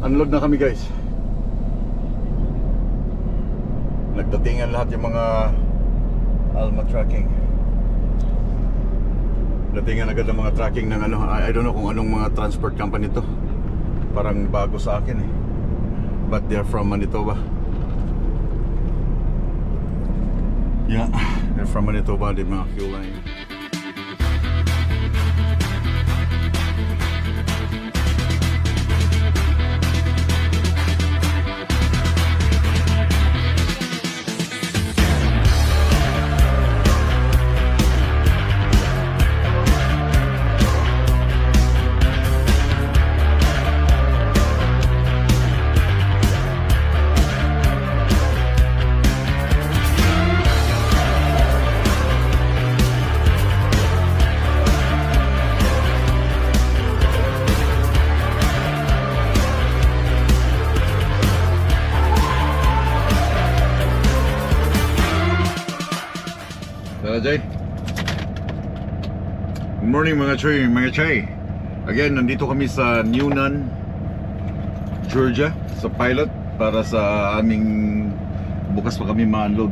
Unload na kami guys. Nagdatingan lahat yung mga Alma tracking. Datingan agad ang mga tracking ng ano, I don't know kung anong mga transport company to. Parang bago sa akin eh. But they're from Manitoba. Yeah, they're from Manitoba, di mga fuel line. Jay. Good morning mga chay. Again, nandito kami sa Newnan, Georgia, sa pilot para sa aming bukas pa kami ma-unload.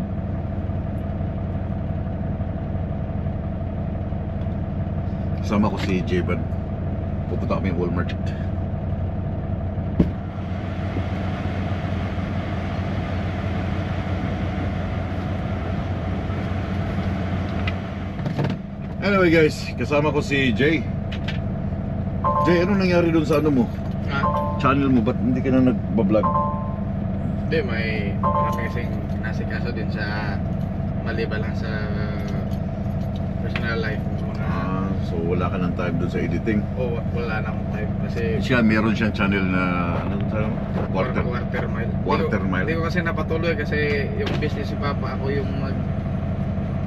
Kasama ko si Jayban. Pupunta kami Walmart. Anyway guys, kasama ko si Jay. Jay, ano nangyari doon sa ano mo? Channel mo, ba't hindi ka na nagbablog? Hindi, marami kasing nasikaso din sa maliban lang sa personal life. So wala ka ng time doon sa editing? Wala nang time kasi siya, meron siyang channel na ano sabi? Quarter mile. Quarter mile. Hindi ko kasi napatuloy kasi yung business si Papa, ako yung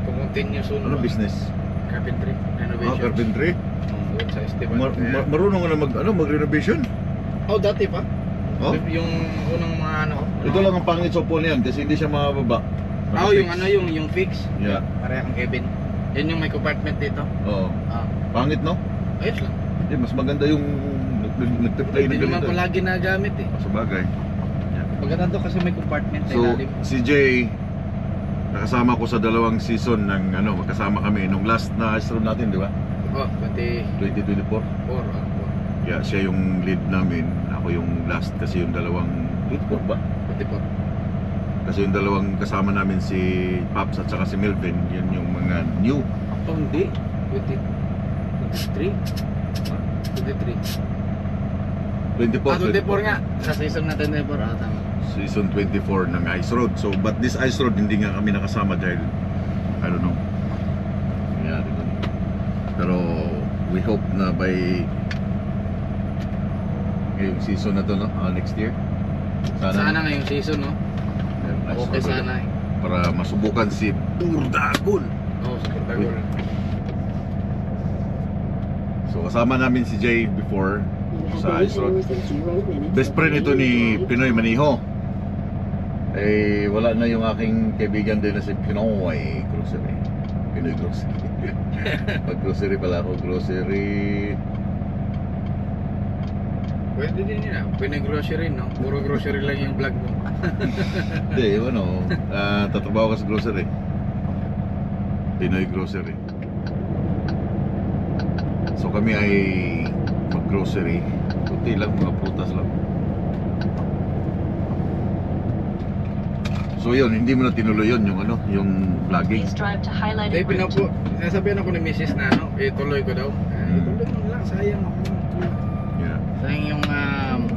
mag-continue soon. Ano business? Carpentry, renovation. Carpentry? Doon sa Esteban. Marunong ka na mag-renovation? Dati pa. Yung unang mga ano. Ito lang ang pangit sa upuan yan kasi hindi siya mababa. Yung fix. Yeah. Pareha kang Kevin. Yan yung may compartment dito. Oo. Pangit no? Ayos lang. Hindi, mas maganda yung nagtiplay na ganito. Hindi naman palagi nagamit eh. Sa bagay. Maganda to kasi may compartment sa So, ilalim. si Jay, nakasama ko sa dalawang season ng ano, magkasama kami nung last na astro natin, di ba? 2024. Yeah, siya yung lead namin, ako yung last kasi yung dalawang 24 ba? 24. Kasi yung dalawang kasama namin si Paps at saka si Melvin, yun yung mga new. Hindi. 23. 24 nga. Sa season natin 24, tama. Season 24 ng Ice Road. So, but this Ice Road hindi nga kami nakasama dahil I don't know. Yeah, pero we hope na by ngayong season na to, no? Next year. Sana ngayong season, no? Okay sana eh. Para masubukan si Purdagol. Si Purdagol. So, kasama namin si Jay before sa Ice Road. Best friend ito ni Pinoy Maniho. Eh, wala na yung aking kaibigan din na si Pinoy Grocery. Pinoy Grocery. Pag-grocery pala ako, grocery. Pwede din yun Pinoy Grocery, no? Puro grocery lang yung vlog mo. Hindi, tatrabaho ka sa grocery. Pinoy Grocery. So kami ay mag-grocery. Kunti lang, mga prutas lang. So yun, hindi mo na tinuloy yun, yung ano, yung vlogging. Sinasabihan ako ni Mrs. na tuloy ko daw. Tuloy mo lang, sayang ako. Yeah. Sayang yung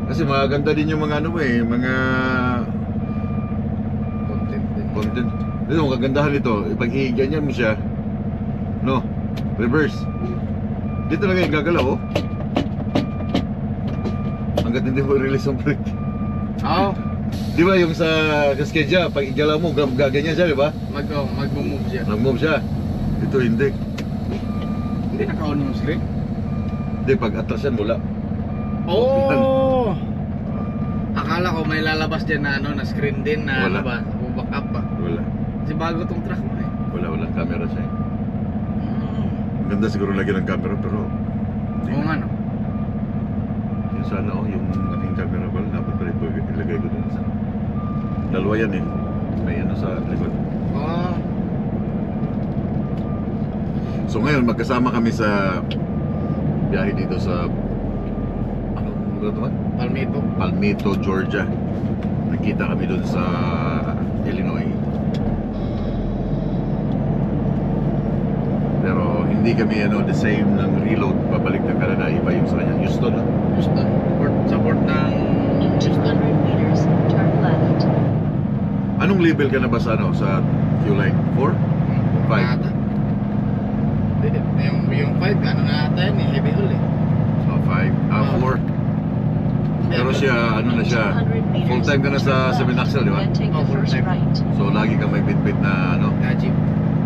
kasi maganda din yung mga mga content. Ito, ang kagandahan nito, pag i-ganyan mo siya, no, reverse. Dito lang yung gagalaw, oh. Hanggat hindi mo release ang brake. Di ba yung sa schedule, pag igalaw mo, gaganyan siya, di ba? Mag-move siya. Mag-move siya. Ito hindi. Hindi naka-on yung slip? Hindi, pag atras yan, wala. Akala ko may lalabas dyan na na screen din na wala. Ba? Back up ba? Wala. Kasi bago tong truck mo eh. Wala camera siya. Ang ganda siguro lagi ng camera pero oo nga no. Yung sana yung aking camera pala ilagay ko dun sa... Dalawa yan eh. May ano sa likod. Oh, So ngayon, magkasama kami sa biyahe dito sa... Anong lugar ito ba? Palmito. Palmito, Georgia. Nakita kami dun sa Illinois. Pero hindi kami the same ng reload pabalik ng Canada. Iba yung sa kanya. Houston. Houston. Support ng In 200 meters, turn left. Anong level ka na ba sa fuel line? 4? Five. Ata. Yung 5, ano na ata yan eh, heavy hull eh. Oh, 5. 4. Pero siya, ano na siya, 200 meters, full time ka na sa turn 7 axle, di ba? Then take Oh, the full first time. right. So lagi kang may bit-bit na Jeep.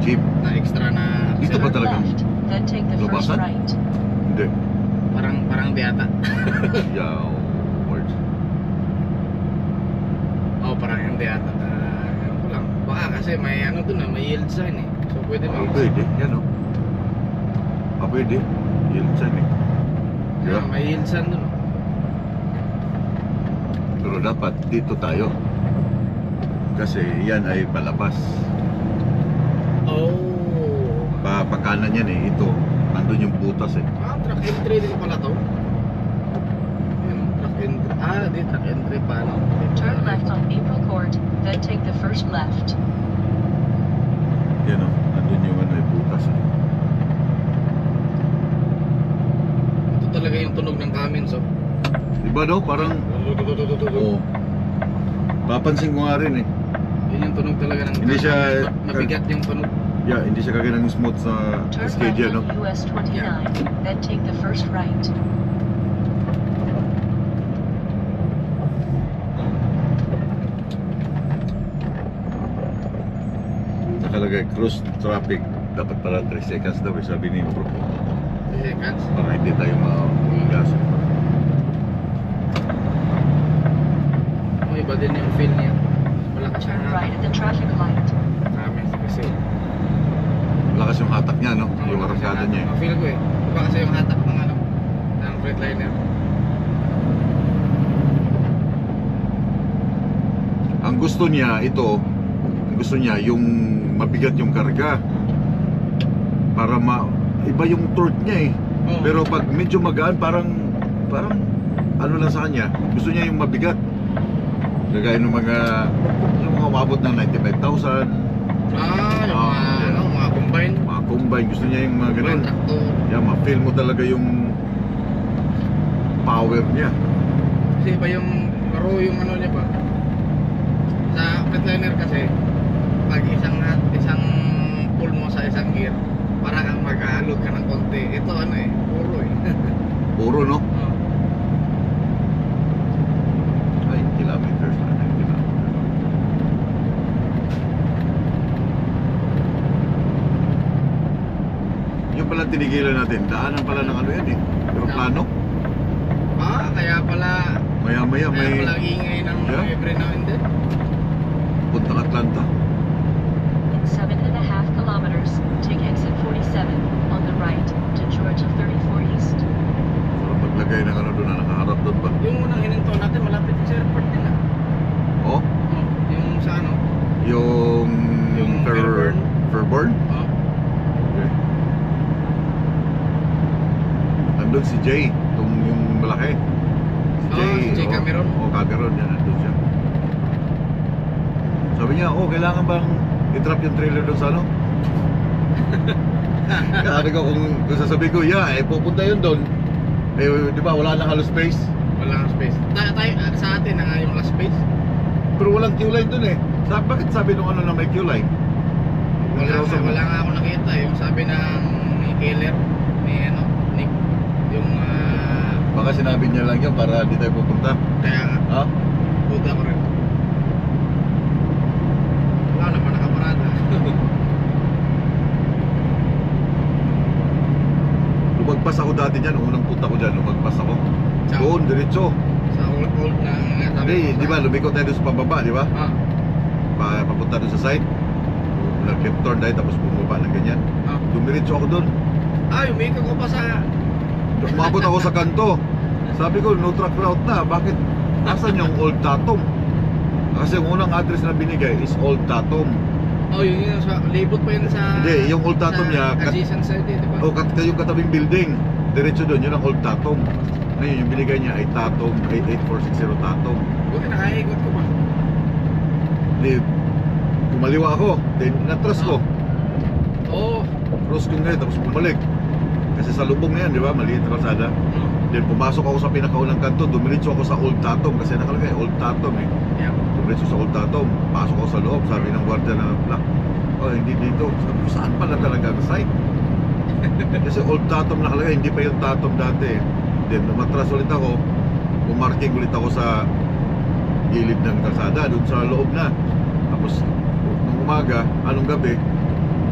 jeep. Na extra na Dito ba Turn talagang left. Then take the first lubasan? right. Hindi. Parang di ata. Yeah, words. Oh, parang hindi ata. Ano ko lang. Baka kasi may ano dun may yield sign eh. So pwede Ah, may pwede. Yan o. Pwede. Yield sign eh. Yeah, may yield sign dun. Pero dapat dito tayo. Kasi yan ay palabas. Oh. Pakanan yan eh. Ito. Nandun yung butas eh. Truck entry din pala to. Yun, truck entry. Di truck entry pa ano. Turn left on April Court. Then take the first left. Yan o. Nandun yung butas eh. Ito talaga yung tunog ng Cummins oh. Diba daw? Parang... Oo. Papansin ko nga rin eh. Yun yung tunog talaga ng Hindi siya- mabigat yung tunog. Yeah, hindi siya kagaya ng smooth sa Turn Cascadia, left no? on US 29. Then take the first right. Nakalagay, cruise traffic. Dapat pala 3 seconds daw, eh, sabi ni Bro. 3 seconds. Para hindi tayo ma-gas. Oh, iba din yung feel niya. Malakas Turn yung right at the traffic light. Cummins kasi. Malakas yung hatak niya, no? Yung arangkada niya. eh. Feel ko eh. Iba kasi yung hatak ng ano, ng Freightliner. Ang gusto niya, yung mabigat yung karga. Para iba yung torque niya eh. Oh. Pero pag medyo magaan, parang ano lang sa kanya. Gusto niya yung mabigat. Kagaya ng mga umabot ng 95,000. Yung mga mga combine. Mga combine, gusto niya yung mga ganun. Combine tractor. Yeah, ma-feel mo talaga yung power niya. Kasi iba yung raw yung ano niya pa. Sa Freightliner kasi, pag isang pull mo sa isang gear, para kang mag-aalog ka ng konti. Ito ano eh, puro eh. Puro, no? Oh. 9 kilometers na, 9 kilometers. Yung pala tinigilan natin, daanan pala ng ano yan eh. Pero plano, Kaya pala maya-maya kaya may pala ingay ng Yeah. every now and then. puntang Atlanta. In 7.5 kilometers, take exit 47 on the right to Georgia 34 East. Para paglagay ng ano doon na nakaharap doon ba? Yung unang hininto natin malapit sa airport nila. Oh, Yung sa ano? yung Yung Fairburn. Fairburn? Oh. Okay. Nandun si Jay, yung malaki. Si Jay Cameron. Cameron, yan, nandun siya. Sabi niya, kailangan bang i-drop yung trailer doon sa ano? Kaya ko kung sasabihin ko, pupunta yun doon. Di ba, wala nang halos space. Walang space. Sa atin na nga yung last space. Pero walang queue line doon eh. Bakit sabi nung ano na may queue line? Wala nga ako nakita. Yung sabi ng ni Keller, ni Nick, yung Baka sinabi niya lang yun para di tayo pupunta. kaya nga, Ha? buta ko rin. Wala naman nakaparada. Lumagpas ako dati dyan, unang punta ko dyan, lumagpas ako. Sa- Doon, diretso. Sa old na sabi Hindi, ko di sa- ba, lumiko tayo doon sa pababa, di ba? Papunta doon sa site. Nag-left turn tayo, tapos bumaba ng ganyan. Dumiretso ako doon. Umikot ko pa sa Umabot ako sa kanto. Sabi ko, no truck route na. Bakit Nasaan yung Old Tatom? Kasi yung unang address na binigay is Old Tatom. Oh, yun sa libot pa yun sa... Hindi, yung Old Tatom niya, adjacent side eh, di ba? O yung katabing building, diretso doon, yun ang Old Tatom. Ngayon yung binigay niya ay Tatom, 88460 Tatom. Buti nakaikot ko pa. Hindi, kumaliwa ako, then natras ko. Oo. Cross ko ngayon, tapos bumalik. Kasi sa lubong na yan, di ba? Maliit na kalsada. Then pumasok ako sa pinakaunang kanto, dumiretso ako sa Old Tatom kasi nakalagay Old Tatom eh. Yeah. Dumiretso sa Old Tatom, pasok ako sa loob, sabi ng guardia na black, oh hindi dito. Sabi ko, saan pala talaga ang site? Kasi Old Tatom nakalagay, hindi pa yung Tatom dati. Then umatras ulit ako, pumarking ulit ako sa gilid ng kalsada, doon sa loob na. Tapos nung umaga, anong gabi,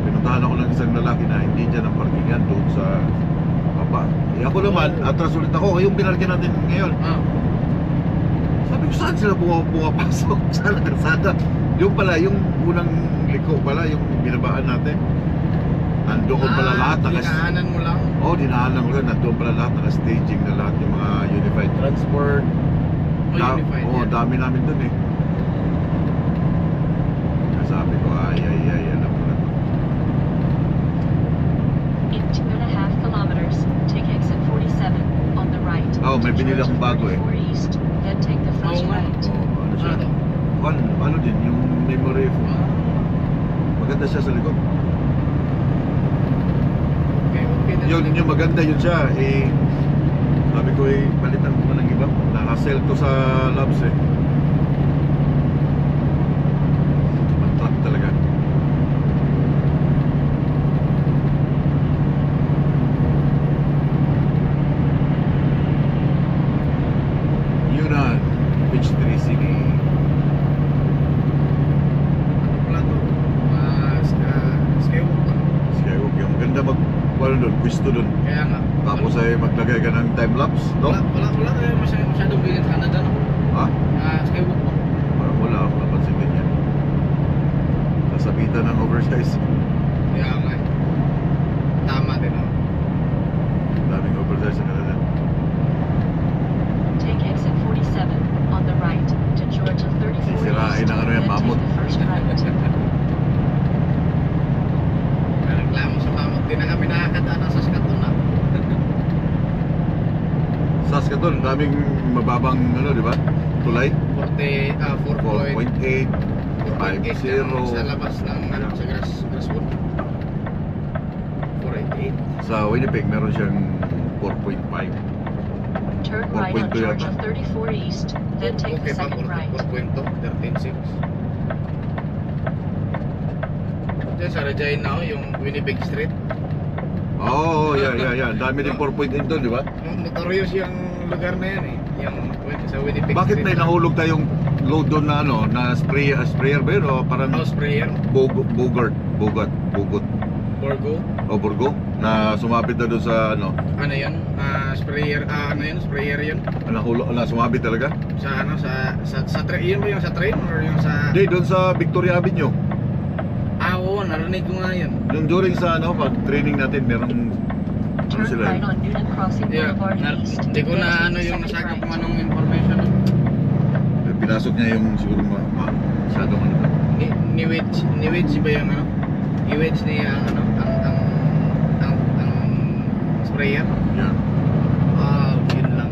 pinuntahan ako ng isang lalaki na hindi dyan ang parkingan doon sa baba. Eh ako naman, atras ulit ako, yung pinarkin natin ngayon. Sabi ko, saan sila pumapasok? Saan ang kalsada? Yung pala, yung unang liko pala, yung binabaan natin. Nandoon pala lahat. Dinaanan mo lang. Oo, dinaanan ko lang. Nandoon pala lahat, naka-staging na lahat yung mga Unified Transport. Unified, Oo, yeah. dami namin dun eh. Sabi ko, ay, alam ko na to. In 2.5 kilometers, take exit 47 on the right. Oh, may to binili akong bago eh. 34 East, then take the first Oo nga. right. Oo, ano siya? Ano to? Ano din, yung memory foam. Maganda siya sa likod. Okay na Yun, yung maganda yun siya. Eh, sabi ko eh, palitan ko na ng iba. Naka-sell to sa Labs eh. Matrak talaga. Yun na, Beach 3 City. Wala to. Skywalk ba? Skywalk yung maganda ano doon, pwesto doon. Kaya nga. Tapos ay maglagay ka ng time-lapse, no? Wala tayo masyadong bigyan sa Canada, no? Ha? Skywalk ba? Parang wala ako napansin ganyan. Nasabitan ng oversize. Kaya nga. Tama din, no? Daming oversize sa Canada. Take exit 47 on the right to Georgia 34 Sisirain East, ang ano yan, then mamut. take the first right. Reklamo sa mamot. Di na kami nakakadaan ng Saskatoon na. Saskatoon, daming mababang ano, di ba? Tulay. 4.8 4.8, 5.0. sa labas ng sa Grasswood. 4.88. Sa Winnipeg, meron siyang 4.5. Turn right on 4.2 yata. Georgia 34 East, then take Okay the pa, second right. 4.2, 13.6. Diyan sa Regina, yung Winnipeg Street. Oh, yeah. Dami din 4.8 doon, di ba? Notorious yung lugar na yan eh. Yung sa Winnipeg Bakit Street. may nahulog tayong load doon na ano, na sprayer ba yun? O parang House sprayer, bugot. Borgo. O Burgo? Na sumabit na doon sa ano, Ano yun? Sprayer, ano yun? Sprayer yun? na sumabit talaga? Sa ano, sa train, yun ba yung sa train or yung sa... Hindi, doon sa Victoria Avenue. Oo, narinig ko nga yun. Doon during sa ano, pag training natin, meron ano Turn sila right on Noonan Crossing Yeah, Boulevard East, hindi ko then na take ano the yung second nasagap kung right. anong information. pinasok niya yung siguro masyadong ano. Ni Wedge ba yung ano? I-wedge niya ang ano, ang sprayer. Yan. Yun lang.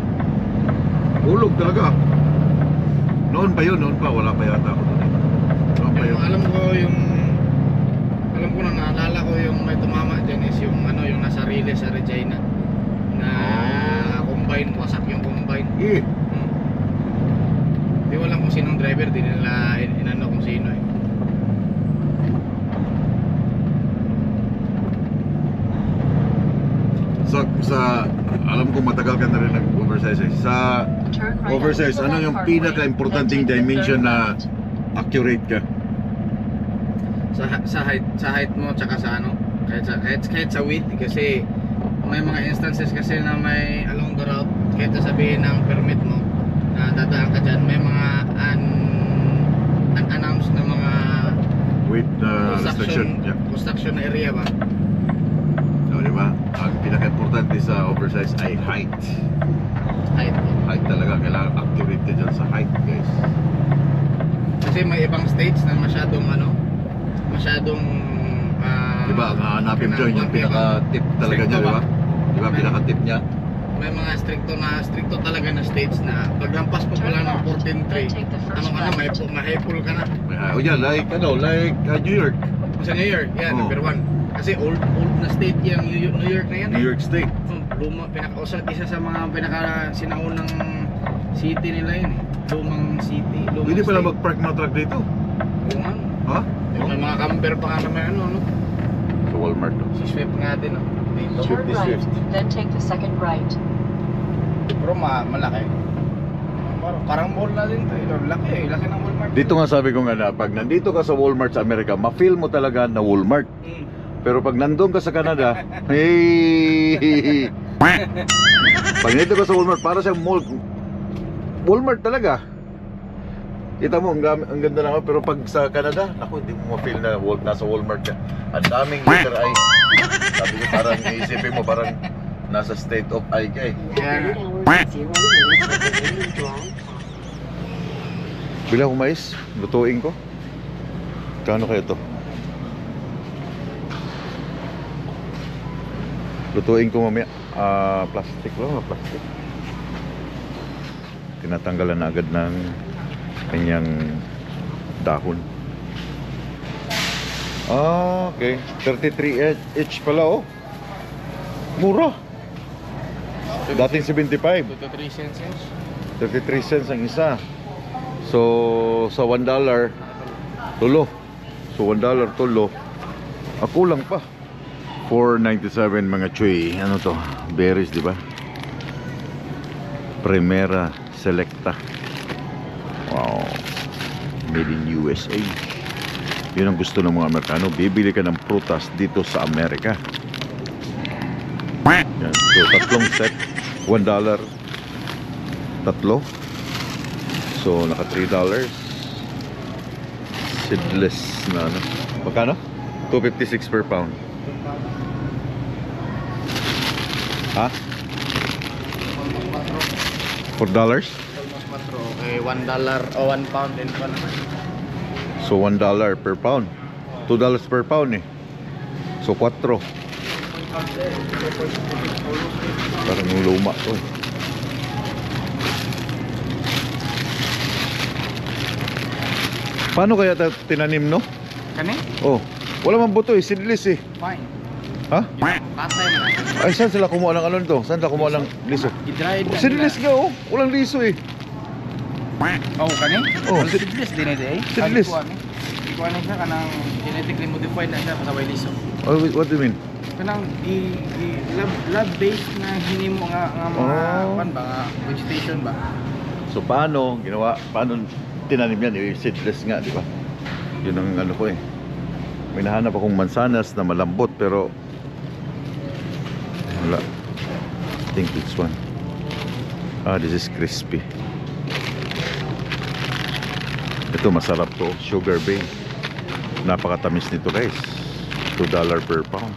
Hulog talaga. Noon pa, wala pa yata ako doon. Noon pa yun. Alam ko na naalala ko yung may tumama dyan is yung ano, yung nasa Riles sa Regina na combine, wasak yung combine. Di wala kung sinong driver, di nila inano kung sino eh. Sa alam ko matagal ka na rin nag-oversize eh. Sa Turn right on oversize, ano Nicollet yung Parkway, pinaka-importanting then take the dimension third na right. accurate ka? Sa height mo tsaka sa ano, kahit sa width kasi may mga instances kasi na may along the route kahit sabihin ng permit mo na dadaan ka dyan, may mga unannounced na mga With restriction. Yeah. construction area ba? So, di ba? Ang pinaka-importante sa oversize ay height. Height. Height talaga. kailangan accurate ka dyan sa height, guys. Kasi may ibang states na masyadong Diba, ang hahanapin mo dyan, yung pinaka-tip talaga niya, diba? Diba, pinaka-tip niya? may mga stricto talaga na states na paglampas mo pala ng 14.3 ano ka na, may full ka na. Oh yeah, like New York. Sa New York, yeah, Oh. number 1. Kasi old na state yung New York na yan. New York State. Luma, isa sa mga sinaunang city nila yun eh. Lumang city, lumang Pwede pala state. mag-park mga truck dito. Oo nga. Ha? May mga camper pa nga naman no? Sa Walmart. Si Swift nga din, no? Dito. Turn This right, shift. then take the second right. Pero malaki. Parang mall na din to. Laki ng Walmart. Dito nga sabi ko nga na, pag nandito ka sa Walmart sa Amerika, ma-feel mo talaga na Walmart. Pero pag nandun ka sa Canada, hey! Pag nandito ka sa Walmart, para siyang mall. Walmart talaga. Kita mo, ang ganda na. Pero pag sa Canada, ako hindi mo ma-feel na nasa Walmart ka. Ang daming letter I. Sabi ko, parang iisipin mo, parang nasa state of I ka eh. Bila akong mais, lutuin ko. Kano kaya to? Lutuin ko mamaya. Plastic lang, plastic. Tinatanggalan na agad ng kanyang dahon. Okay. 33 each pala, oh. Mura. Dating 75. 23 cents. 33 cents ang isa. So, sa $1, tulo. So, $1 tulo. Ako lang pa. 4.97 mga chuy. Ano to? Berries, di ba? Primera Selecta. Wow. Made in USA. Yun ang gusto ng mga Amerikano. Bibili ka ng prutas dito sa Amerika. Yan. So, tatlong set. $1. Tatlo. So, naka $3. Seedless na ano. Magkano? $2.56 per pound. Ha? $4? Almost 4. Okay, $1 o 1 pound din pa naman. So $1 per pound. $2 per pound eh. So 4. Parang luma to eh. Paano kaya tinanim, no? Kani? Oh, wala man buto eh, seedless eh. Fine. Ha? Patay mo na. Ay, saan sila kumuha ng ano nito? Saan sila kumuha ng liso? I-dried na Seedless nga oh, walang liso eh. Oh, kani? Oh, Seedless din eh. Seedless. Ikuha na siya kanang genetically modified na siya pasaway liso. Oh, what do you mean? Kanang lab based na hinimo nga mga pan ba nga vegetation ba. So paano ginawa? Paano tinanim yan? Eh, seedless nga, di ba? Yun ang ano ko eh. May nahanap akong mansanas na malambot pero wala. I think this one. This is crispy. Ito masarap to, sugar cane. Napakatamis nito guys. $2 per pound.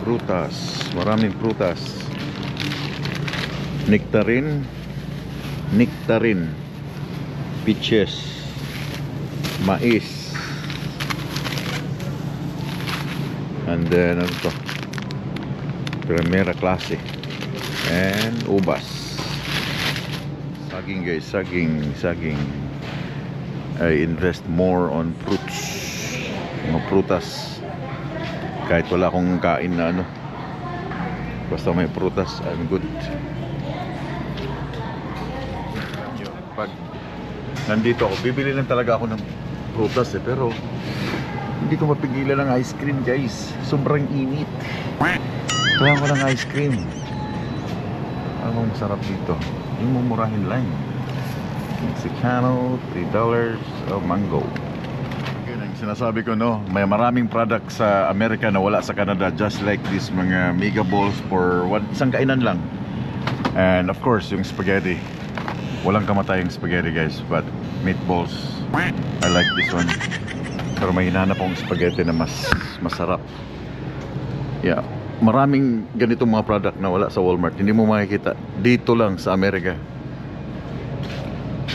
Prutas, maraming prutas. Nectarine, peaches, mais, and then ano to? Primera klase, and ubas. Saging guys, saging. I invest more on fruits, mga prutas. Kahit wala akong kain na ano, basta may prutas, I'm good. Pag nandito ako, bibili lang talaga ako ng prutas eh, pero hindi ko mapigilan ng ice cream guys. Sobrang init. Kailangan ko ng ice cream. Ano masarap dito? Yung mumurahin lang. Mexicano, $3 mango. Yun ang sinasabi ko, no? May maraming product sa Amerika na wala sa Canada, just like this mga mega balls for isang kainan lang. And of course, yung spaghetti. Walang kamatayang spaghetti guys, but meatballs, I like this one. Pero may hinahanap akong spaghetti na mas masarap. Yeah, maraming ganitong mga product na wala sa Walmart. Hindi mo makikita. Dito lang sa Amerika.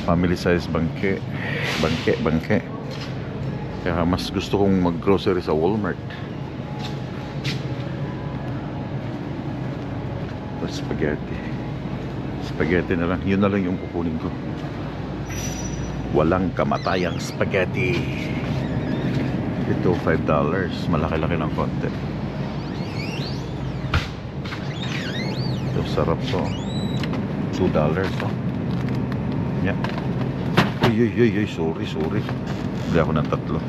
Family size bangke. Bangke. Kaya mas gusto kong mag-grocery sa Walmart. Spaghetti. Spaghetti na lang. Yun na lang yung kukunin ko. Walang kamatayang spaghetti. Ito $5. Malaki-laki ng konti. Ito sarap to. $2 to. Yeah. Uy, sorry. Bili ako ng 3.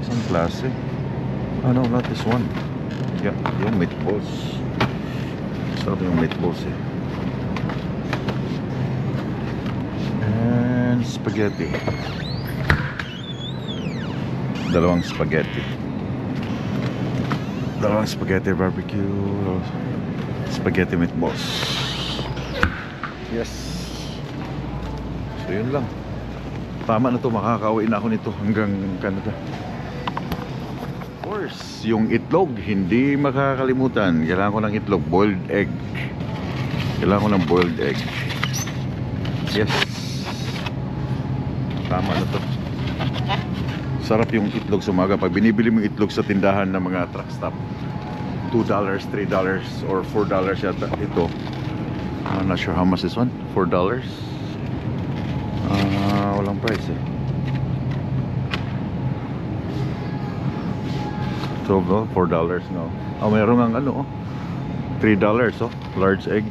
Isang klase. No, not this one. Yeah, yung meatballs. Sarap yung meatballs eh. And spaghetti. 2 spaghetti. 2 spaghetti barbecue. Spaghetti meatballs. Yes. So yun lang. Tama na to, makakauwi na ako nito hanggang Canada. Of course, yung itlog, hindi makakalimutan. Kailangan ko ng itlog, boiled egg. Kailangan ko ng boiled egg. Yes. Tama na to. Sarap yung itlog sa umaga. Pag binibili mo itlog sa tindahan ng mga truck stop, $2, $3, or $4 yata ito. I'm not sure how much this one. $4. Walang price eh. $12, $4 no. Meron ang ano $3 large egg.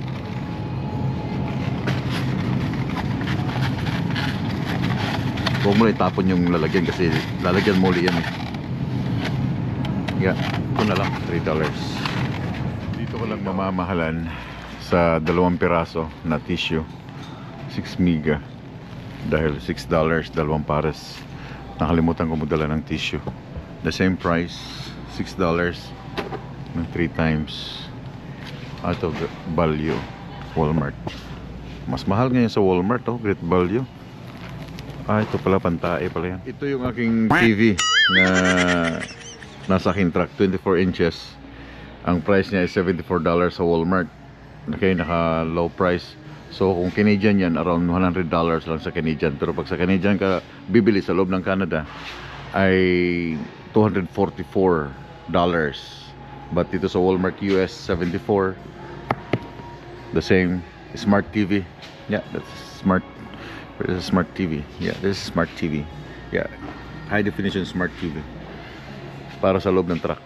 Huwag mo na itapon yung lalagyan kasi lalagyan mo ulit yan eh. Yeah, ito na lang $3. Dito ko lang mamamahalan sa 2 piraso na tissue 6 mega dahil $6 2 pares. Nakalimutan ko magdala ng tissue. The same price, $6 ng 3 times out of value. Walmart. Mas mahal ngayon sa Walmart Great Value. Ito pala, pantae pala yan. Ito yung aking TV na nasa aking truck, 24 inches. Ang price niya is $74 sa Walmart. Okay, naka low price. So kung Canadian yan, around $100 lang sa Canadian. Pero pag sa Canadian ka bibili sa loob ng Canada ay $244. But dito sa Walmart US, $74. The same. Smart TV. Yeah, that's smart. This is smart TV. Yeah, this is smart TV. Yeah, high definition smart TV. Para sa loob ng truck.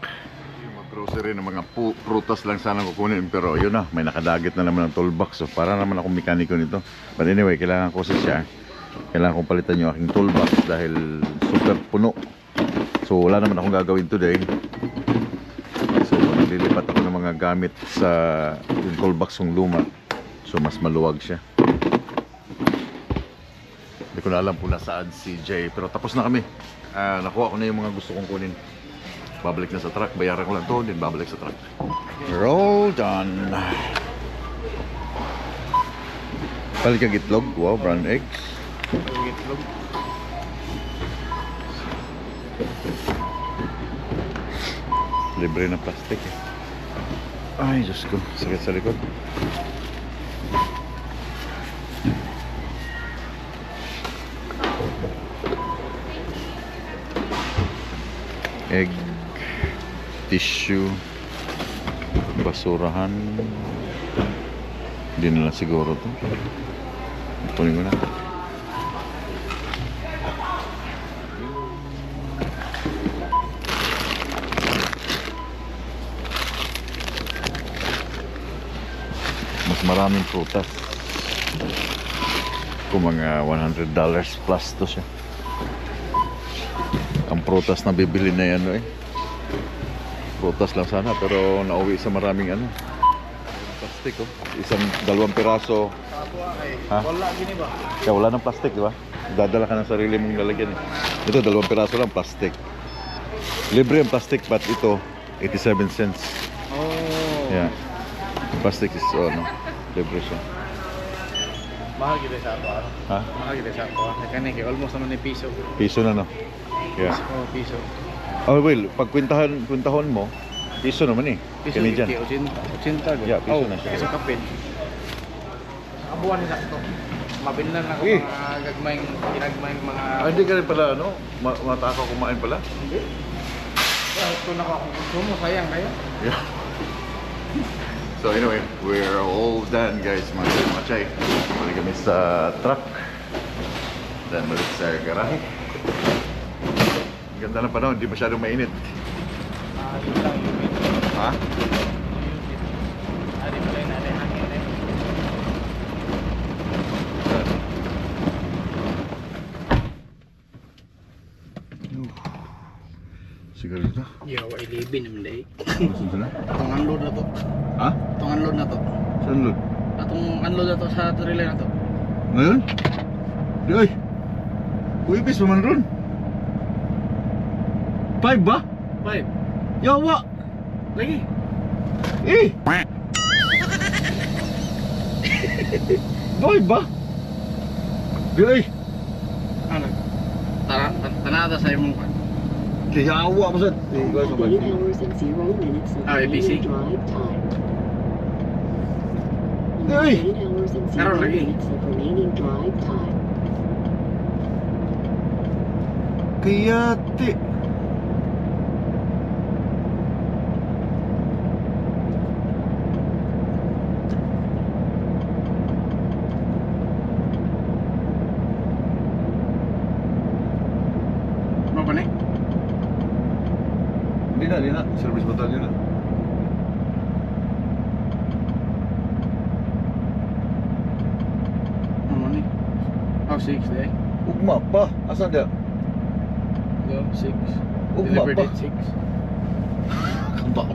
Yung mga grocery ng mga prutas lang sana kukunin. Pero yun na, may nakadagit na naman ng toolbox. So para naman akong mekaniko nito. But anyway, kailangan ko siya. Kailangan kong palitan yung aking toolbox dahil super puno. So wala naman akong gagawin today. So lilipat ako ng mga gamit sa yung toolbox kong luma. So mas maluwag siya. Hindi ko na alam kung nasaan si Jay. Pero tapos na kami. Nakuha ko na yung mga gusto kong kunin. Babalik na sa truck. Bayaran ko lang to. Then babalik sa truck. We're all done. Balik ang itlog. Wow, brown eggs. Itlog. Libre na plastic eh. Ay, Diyos ko. Sakit sa likod. Egg, tissue, basurahan. Hindi na lang siguro to. Kunin ko na. Mas maraming prutas. Kung mga $100 plus to siya. Ang prutas na bibili na yan prutas lang sana pero nauwi sa maraming plastic isang 2 piraso ha? Wala gini ba? Kaya wala ng plastic di ba? Dadala ka ng sarili mong lalagyan ito 2 piraso lang plastic, libre ang plastic but ito 87 cents. Oh. Yeah, plastic is libre siya. Mahal kita sa ako. Ha? Mahal kita sa ako. Kani kay almost naman ni piso. Piso na no? Yeah. Oh, piso. Oh, well, pag kwintahon mo, piso naman eh. Piso Canadian. 80 Yeah, piso na siya. Piso kapin. Abuan nila ito. Mabilan lang ako Eh. mga gagmayng ginagmayng mga Hindi ka rin pala, ano? Matakaw kumain pala? Hindi. Ito na ako gusto mo, sayang kayo. Yeah. So anyway, we're all done guys, mga machay. Balik kami sa truck. Then balik sa garahe. Ang ganda ng panahon, hindi masyadong mainit. Yun lang yun. Ha? Di ba na rin hangin eh. Sigarito? Yawa, ilibin naman dahil. Ano saan sila? Itong unload na to. Ha? Itong unload na to. Saan load? Itong unload na to sa trailer na to. Ngayon? Di ay! Uipis pa man ron. 5 ba? 5. Yawa! Lagi. Eh! 5 ba? Di ay! Ano? Tanada sa imong kan. Yawa pa saan? Eh, ikaw sa 8 hours and 0 minutes of ABC. remaining drive time. Ay! 8 hours and 0 Meron lagi. minutes of remaining drive time. Kayati! Ano ba ni? Hindi na. Service batalyon na. Ano ni? Oh, 6 day. Ugma pa. Asan dia? Yo, 6. Ugma Delivered pa. at 6.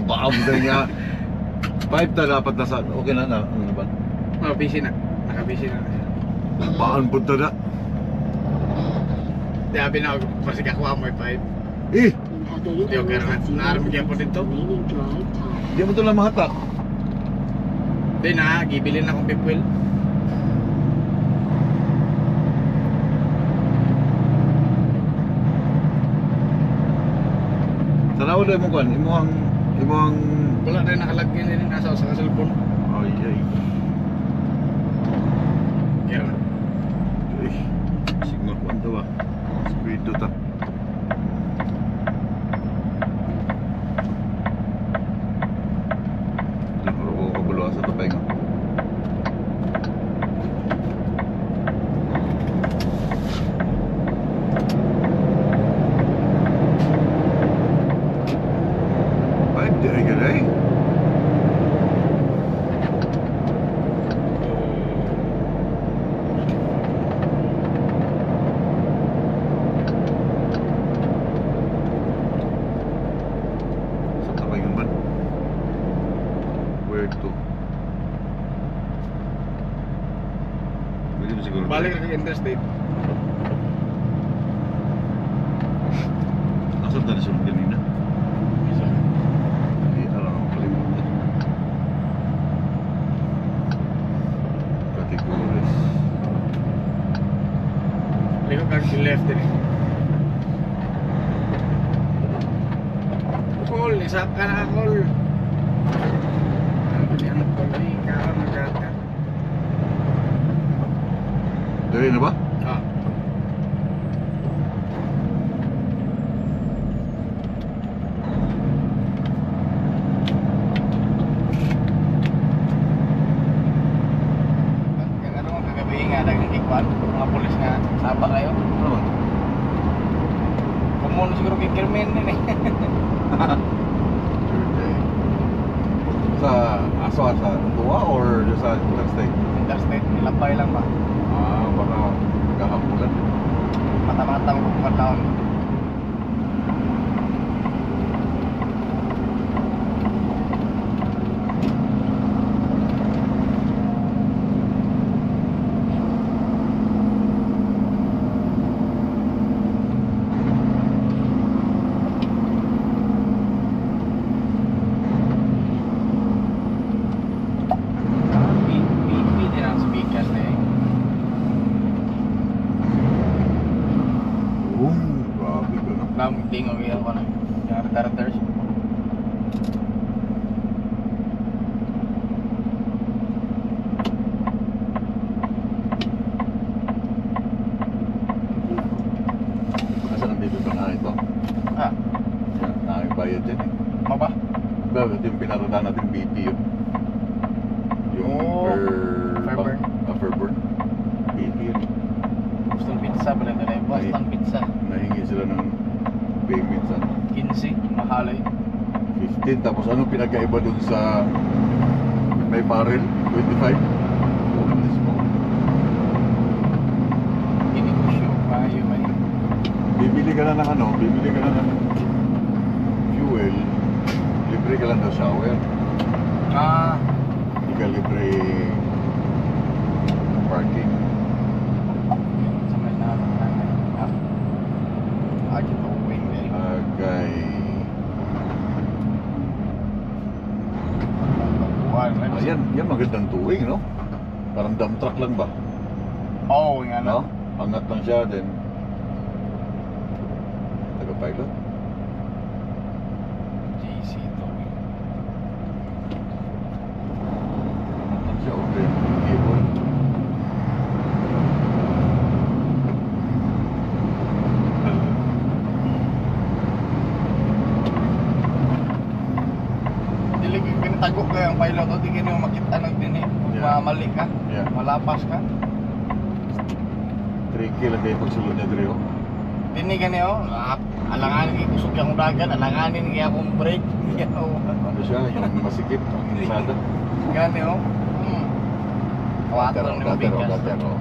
Baam din niya. 5 na dapat na saan. Okay na. Ano na ba? Oh, busy na. Naka-busy na siya. Baan punta na. Di abi na ako. Masig ako mo 5. Eh! You have 8 Okay, hours and 0 naaram kaya po minutes dito? of remaining drive time. Di mo ito lang mahatak. Di na, gibilin akong pipwil. Tanaw na mo kan. Imuhang... Wala na nakalagyan din nasa sa cellphone. Ay, ay. Kaya Eh. Signal ko ito ba? Speed to ta. Puro ko kabuluhan sa tapay nga. Ay, di ay ganay. Sa tapay nga man. Where to? Pwede mo siguro. balik ka interstate. Nasaan tayo sunod kanina? Hindi, alam ko kalimutan. Categories. Liko kag left din. Call, isa ka na call. Ang call ay karon nagkaka. Dali na ba? Ah. Ano mo kagabi nga dagang ikwan, mga pulis nga saba kayo. Ano ba? Kumuno siguro kay Kermen din eh. Tuesday. Sa aso sa Tua or sa interstate? Interstate, ilapay lang ba? Ah, baka kahapulan. Mata-matang kung taon. PP din ang speakers na eh. Bakit yung pinaradahan natin BP yun? Yung Oh, Fairburn. Fairburn. BP yun. Boston Pizza pala ito na yung Boston Pizza. Nahingi sila ng payment sa 15, mahal eh. 15. Tapos ano pinagkaiba dun sa may barrel? 25? Holy smoke. Ininusyo, maayo may. Bibili ka na ng ano? Bibili ka na ng fuel. Libre ka lang daw shower. Ah, Hindi ka libre parking. sa may nanay. Ah, kita uwing eh. Agay. Ayan, yan magandang tuwing, no? Parang dump truck lang ba? Oo, yung No? ano. Angat lang siya, then taga-pilot. JC to. Angat lang siya, okay. Cable. Dili pinatago ka yung pilot o di ka nyo makita ng din eh. Yeah. Mamali ka, Yeah. malapas ka. Tricky lang kayo pagsulod niya, Dre, oh. Dini ka niyo, alanganin kayo kusog yung dagat, alanganin kayo akong brake. Yan o. Ano siya, yung masikip, ang insada. Gani o. Kawato lang ni Mabigas. Gater, oh.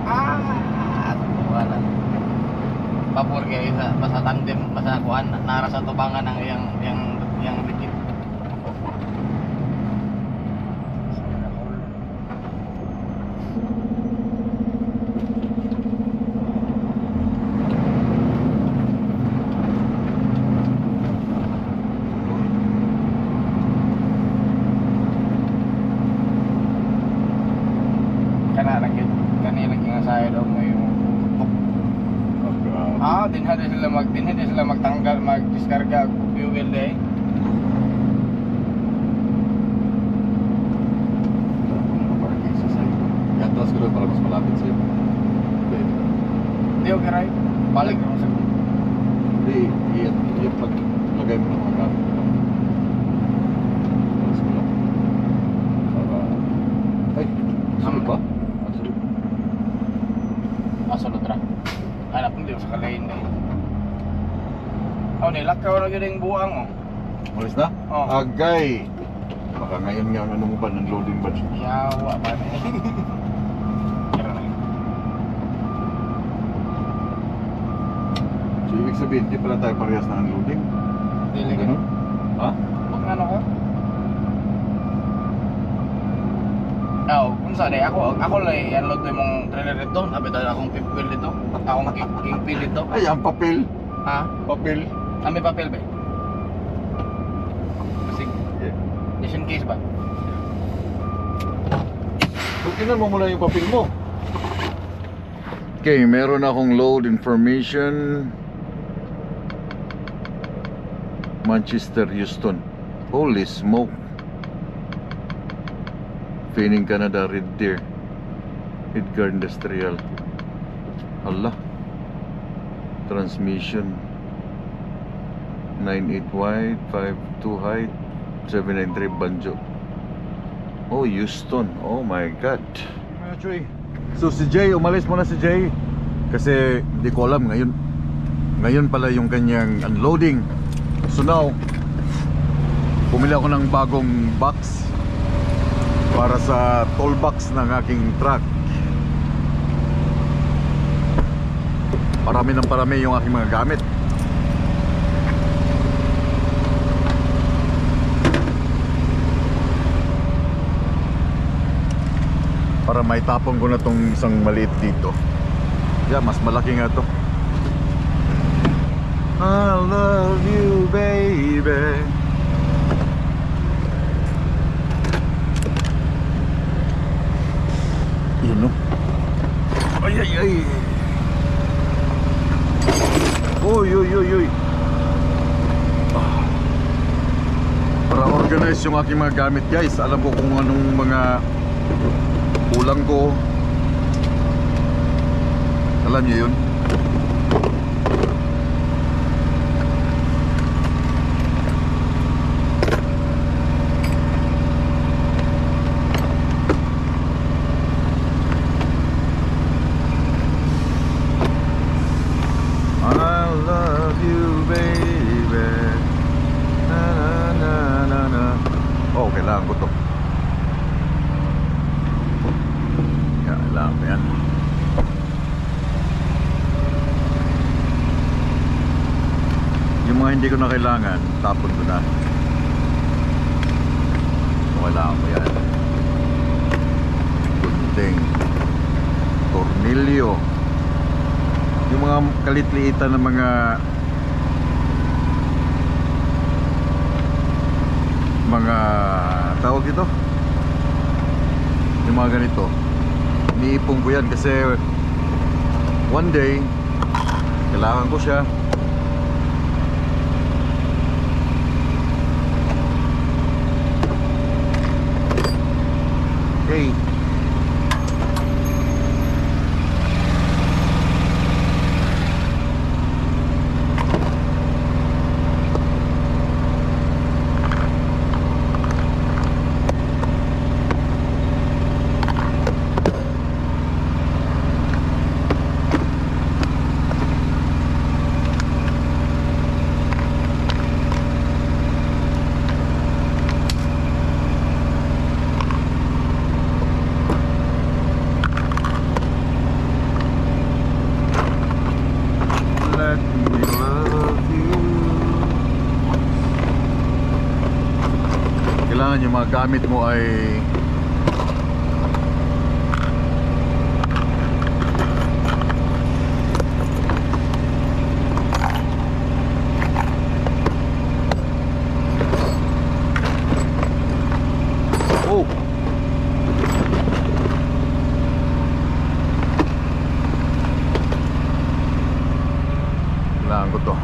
Ah, wala. Papur kayo sa tandem, sa kuan, nara sa tubangan ng yang dikit. Kanina lagi nga saya daw mo yung tutok. Ah, din sila magtanggal, magdiskarga fuel day. Parking sa side. Yatras ko doon para mas malapit sa'yo. Hindi okay right? Balik naman sa Hindi, iyan paglagay mo ng mga gamit. Yatras ko lang. Para... Ay, sunod ba? Ang sunod. masulod ra. Hanap hindi sa kalain na eh. Oh, nilakaw na yun yung buang oh. Malis na? Oo. Agay! Baka ngayon nga ano mo ba ng loading batch? Yawa ba na eh. Tara na yun. So ibig sabihin, di pala tayo parehas na unloading? Dili ka. Ganun? Ha? Huwag nga ano ko. Oo, kung saan eh, ako lang i-unload mo yung trailer dito. Sabi tayo akong pipil dito. Akong kingpil dito. Ay, ang papel! Ha? Papel! Ah, may papel ba eh? Kasi, just in case ba? Tingnan mo muna yung papel mo. Okay, meron akong load information. Manchester, Houston. Holy smoke. Phoenix, Canada, Red Deer. Edgar Industrial. Allah. Transmission. 98 wide, 52 height, 793 banjo. Oh, Houston. Oh my God. So si Jay, umalis muna si Jay. Kasi hindi ko alam ngayon pala yung kanyang unloading. So now, bumili ako ng bagong box para sa toolbox ng aking truck. Parami ng parami yung aking mga gamit. Para may tapong ko na tong isang maliit dito. Yeah, mas malaki nga to. I love you, baby. Yun, no? Ay, ay, ay. Uy, uy, uy, uy. Para organize yung aking mga gamit, guys. Alam ko kung anong mga kulang ko. Alam niyo yun? kailangan ko to. Kailangan ko yan. Yung mga hindi ko na kailangan, tapon ko na. So, kailangan ko yan. Gunting, tornilyo, yung mga kalitliitan ng mga tawag dito, yung mga ganito, iniipong ko yan kasi one day kailangan ko siya. Okay. Kailangan yung mga gamit mo ay kailangan ko to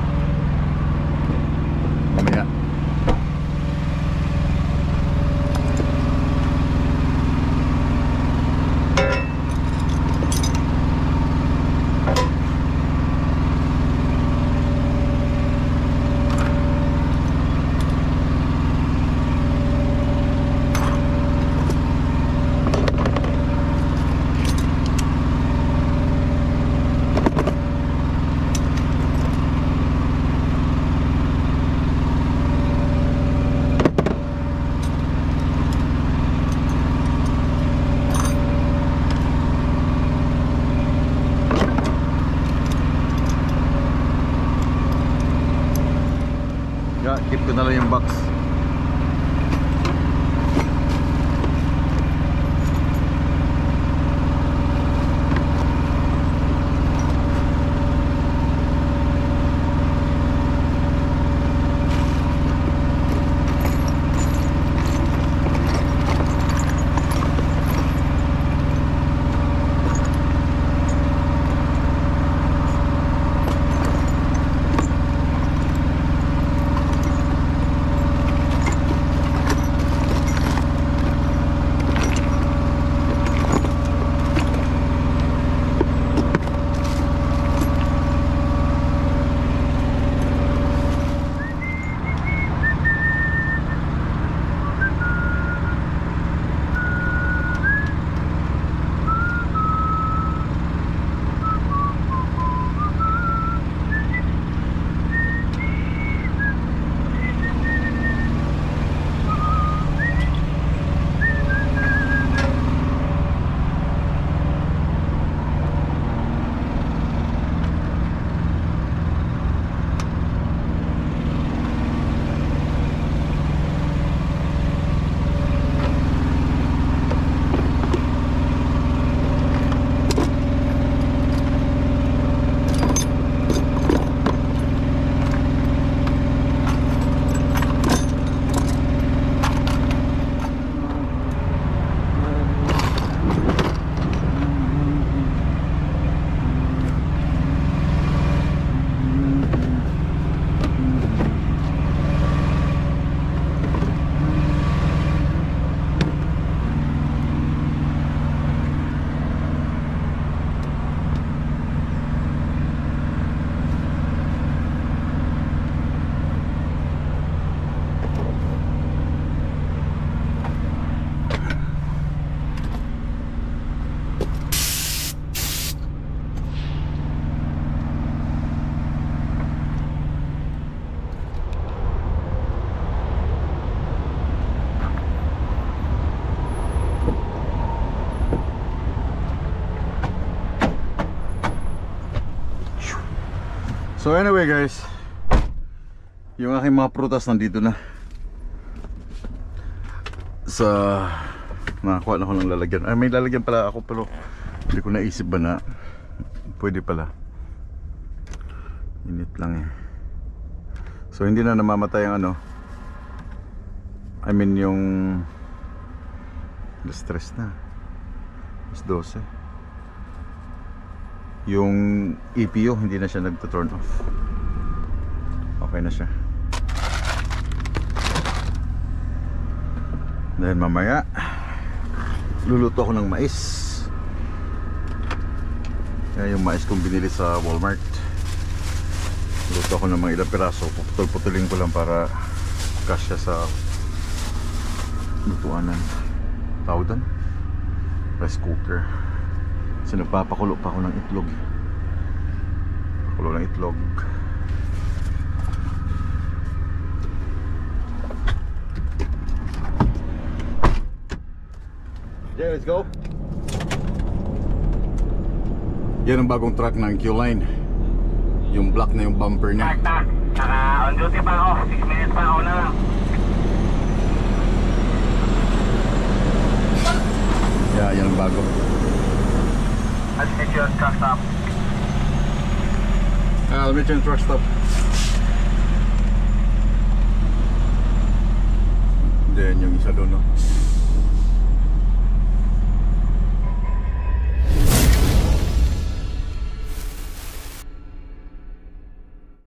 mamaya. Keep ko na lang yung box. So anyway guys, yung aking mga prutas nandito na. Sa nakakuha na ko ng lalagyan. Ay, may lalagyan pala ako pero hindi ko naisip ba na pwede pala. Init lang eh. So hindi na namamatay ang ano, I mean yung stress na. Mas 12. Yung EPU hindi na siya nagto-turn off. Okay na siya. Dahil mamaya luluto ako ng mais. Kaya yung mais kong binili sa Walmart, luto ako ng mga ilang piraso. Puputol-putulin ko lang para kasya sa lutuanan. Tawag doon? Rice cooker. Kasi nagpapakulo pa ako ng itlog. Pakulo ng itlog. Yeah, let's go. Yan ang bagong truck ng Q-Line. Yung black na yung bumper niya. Tak. On duty pa ako. 6 minutes pa ako na lang. Yeah, yan ang bago. I'll get your truck stop. I'll meet you in truck stop. Then yung isa doon, no?